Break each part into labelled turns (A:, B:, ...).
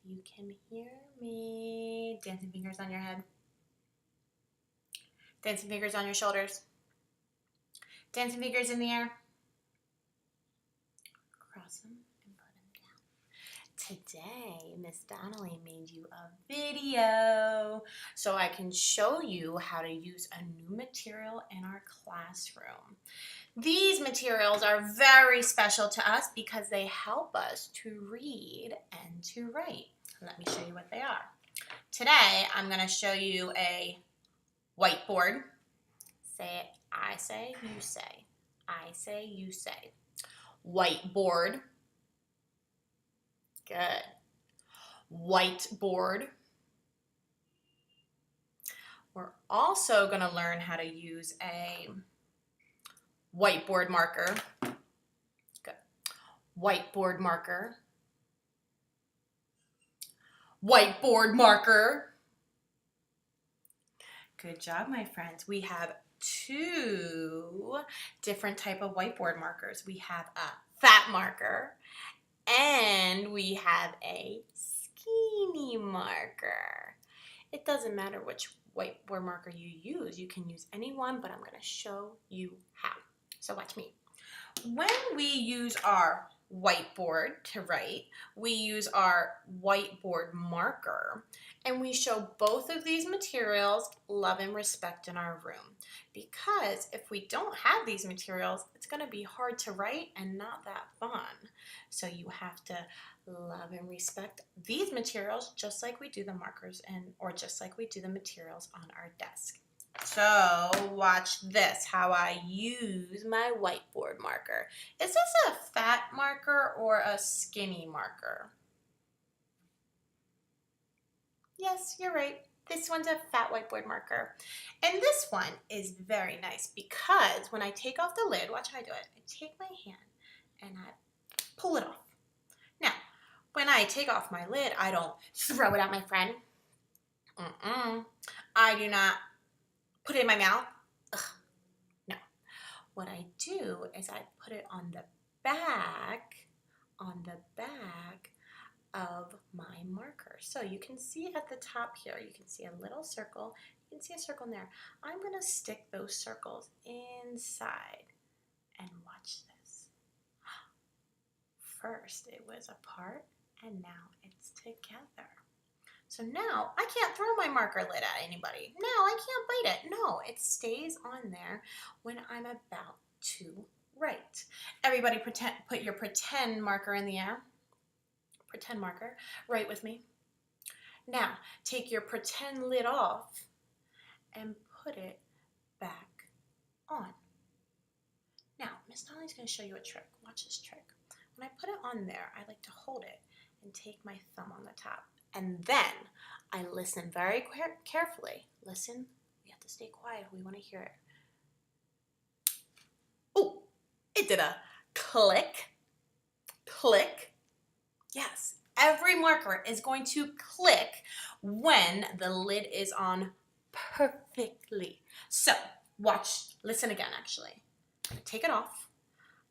A: you can hear me. Dancing fingers on your head. Dancing fingers on your shoulders. Dancing fingers in the air. Cross them and put them down. Today, Miss Donnelly made you a video so I can show you how to use a new material in our classroom. These materials are very special to us because they help us to read and to write. Let me show you what they are. Today, I'm going to show you a whiteboard. Say it. I say, you say. I say, you say. Whiteboard. Good. Whiteboard. We're also going to learn how to use a whiteboard marker. Good. Whiteboard marker. Whiteboard marker. Good job, my friends. We have two different type of whiteboard markers. We have a fat marker and we have a skinny marker. It doesn't matter which whiteboard marker you use. You can use any one, but I'm going to show you how. So watch me. When we use our whiteboard to write, we use our whiteboard marker, and we show both of these materials love and respect in our room. Because if we don't have these materials, it's going to be hard to write and not that fun. So you have to love and respect these materials just like we do the markers or just like we do the materials on our desk. So watch this, how I use my whiteboard marker. Is this a fat marker or a skinny marker? Yes, you're right. This one's a fat whiteboard marker. And this one is very nice because when I take off the lid, watch how I do it. I take my hand and I pull it off. Now, when I take off my lid, I don't throw it at my friend. I do not put it in my mouth. Ugh, no. What I do is I put it on the back of my marker. So you can see at the top here, you can see a little circle. You can see a circle in there. I'm going to stick those circles inside and watch this. First it was apart and now it's together. So now I can't throw my marker lid at anybody. No, I can't bite it. No, it stays on there when I'm about to write. Everybody put your pretend marker in the air. Pretend marker. Write with me. Now, take your pretend lid off and put it back on. Now, Miss Dolly's going to show you a trick. Watch this trick. When I put it on there, I like to hold it and take my thumb on the top. And then I listen very carefully. Listen, we have to stay quiet. We want to hear it. Oh, it did a click, click. Yes, every marker is going to click when the lid is on perfectly. So watch, listen again actually. I'm going to take it off.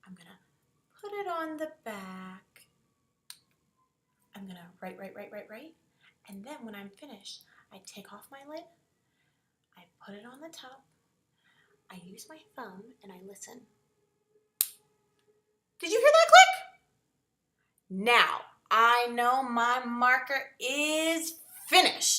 A: I'm going to put it on the back. I'm going to write. And then when I'm finished, I take off my lid. I put it on the top. I use my thumb and I listen. Did you hear that click? Now, I know my marker is finished.